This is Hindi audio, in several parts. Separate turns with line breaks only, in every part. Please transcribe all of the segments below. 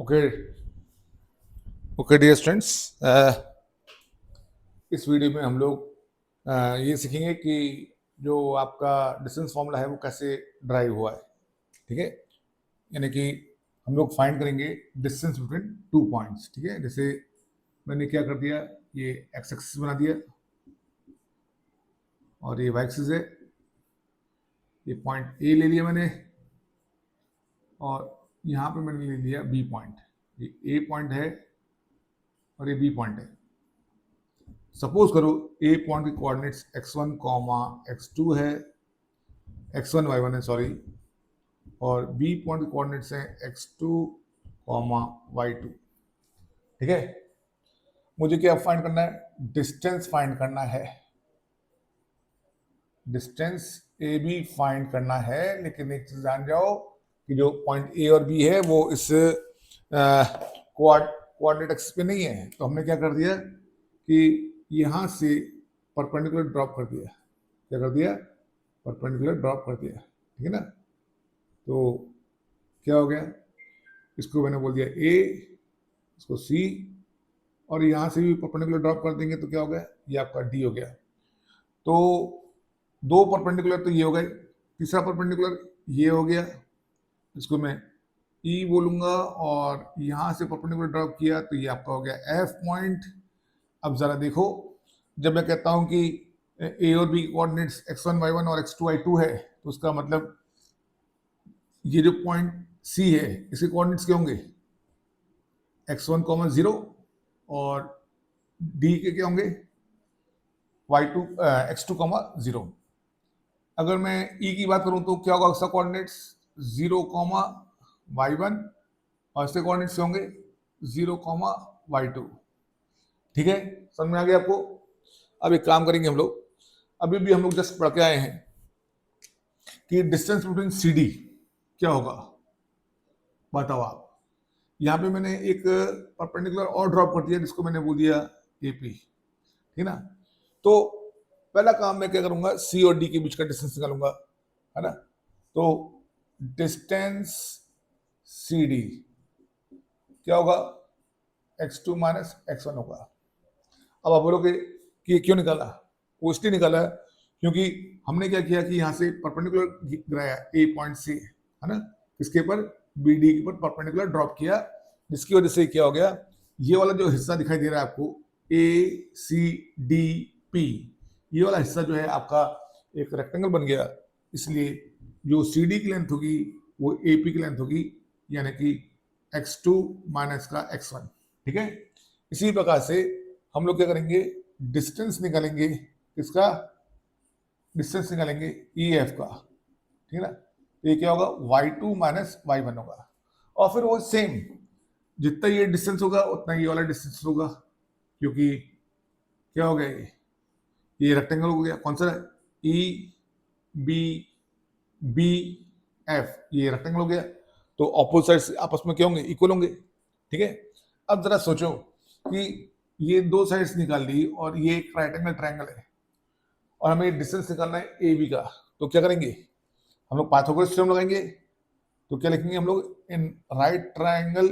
ओके ओके डियर स्टूडेंट्स, इस वीडियो में हम लोग ये सीखेंगे कि जो आपका डिस्टेंस फॉर्मूला है वो कैसे ड्राइव हुआ है। ठीक है, यानी कि हम लोग फाइंड करेंगे डिस्टेंस बिटवीन 2 पॉइंट्स। ठीक है, जैसे मैंने क्या कर दिया, ये एक्स एक्सिस बना दिया और ये वाई एक्सिस है। ये पॉइंट ए ले लिया मैंने और यहाँ पे मैंने ले लिया बी पॉइंट। ये ए पॉइंट है और ये बी पॉइंट है। सपोज करो ए पॉइंट के कोऑर्डिनेट्स x1 x2 है, x1 y1 है सॉरी, और बी पॉइंट के कोऑर्डिनेट्स हैं x2 y2। ठीक है, मुझे क्या फाइंड करना है? डिस्टेंस फाइंड करना है। डिस्टेंस ए बी फाइंड करना है, लेकिन एक चीज जान जाओ कि जो पॉइंट ए और बी है वो इस कोऑर्डिनेट एक्सिस पे नहीं है। तो हमने क्या कर दिया कि यहां से परपेंडिकुलर ड्रॉप कर दिया। क्या कर दिया? परपेंडिकुलर ड्रॉप कर दिया। ठीक है ना? तो क्या हो गया? इसको मैंने बोल दिया ए, इसको सी, और यहां से भी परपेंडिकुलर ड्रॉप कर देंगे तो क्या हो गया? ये आपका डी हो गया। तो दो परपेंडिकुलर तो ये हो गए, तीसरा परपेंडिकुलर ये हो गया, इसको मैं ई बोलूंगा, और यहां से परपेंडिकुलर ड्रॉप किया तो ये आपका हो गया एफ पॉइंट। अब जरा देखो, जब मैं कहता हूं कि ए और बी कोऑर्डिनेट्स x1 y1 और x2 y2 है, तो उसका मतलब ये जो पॉइंट सी है इसके कोऑर्डिनेट्स क्या होंगे? x1 0 और डी के क्या होंगे? y2 x2 0। अगर मैं ई की बात करूं तो क्या होगा? उसका कोऑर्डिनेट्स 0 y1 और इसके कोऑर्डिनेट्स क्या होंगे? 0 y2। ठीक है, समझ में आ गया आपको? अब एक काम करेंगे हम लोग, अभी भी हम लोग जस्ट पढ़ के आए हैं कि डिस्टेंस बिटवीन सी डी क्या होगा। बताओ आप। यहाँ पे मैंने एक परपेंडिकुलर और ड्रॉप कर दिया जिसको मैंने बोल दिया एपी। ठीक ना? तो पहला काम मैं क्या करूंगा, सी और डी के बीच का डिस्टेंस निकालूंगा, है ना? तो डिस्टेंस सी डी क्या होगा? x2 x1 होगा। अब आप बोलोगे कि क्यों निकाला? वो इसलिए निकाला क्योंकि हमने क्या किया कि यहाँ से परपेंडिकुलर गिराया ए पॉइंट से, है ना, इसके पर बी डी के पर परपेंडिकुलर ड्रॉप किया, जिसकी वजह से क्या हो गया? ये वाला जो हिस्सा दिखाई दे रहा है आपको, ए सी डी पी, ये वाला हिस्सा जो है आपका एक रेक्टेंगल बन गया। इसलिए जो सी डी की लेंथ होगी वो ए पी की लेंथ होगी, यानी कि x2 माइनस का x1। ठीक है, इसी प्रकार से हम लोग क्या करेंगे? डिस्टेंस निकालेंगे। किसका डिस्टेंस निकालेंगे? ई एफ का। ठीक है ना? तो ये क्या होगा? y2 माइनस y1 होगा, और फिर वो सेम जितना ये डिस्टेंस होगा उतना ये वाला डिस्टेंस होगा, क्योंकि क्या हो गया? ये रेक्टेंगल हो गया। कौन सा? ई बी बी एफ, ये रेक्टेंगल हो गया। तो ऑपोजिट साइड्स आपस में क्या होंगे? इक्वल होंगे। ठीक है, अब जरा सोचो कि ये दो साइड्स निकाल ली और ये एक राइट एंगल ट्रायंगल है और हमें डिस्टेंस निकालना है ए बी का। तो क्या करेंगे? हम लोग पाइथागोरस थ्योरम लगाएंगे। तो क्या लिखेंगे हम लोग? In right triangle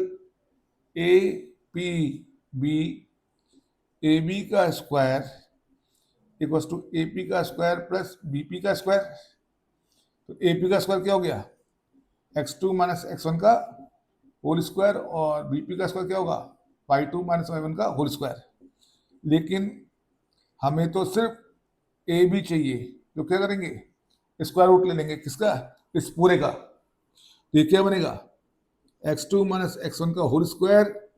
A P B, A B का square equals to A P का स्क्वायर प्लस बी पी का स्क्वायर। तो ए पी का स्क्वायर क्या हो गया? x2 माइनस x1 का होल स्क्वायर, और बीपी का स्क्वायर क्या होगा? y2 माइनस y1 का होल स्क्वायर। लेकिन हमें तो सिर्फ ए बी चाहिए, तो क्या करेंगे? स्क्वायर रूट ले लेंगे। किसका? इस पूरे का। तो ये क्या बनेगा? x2 माइनस x1 का होल स्क्वायर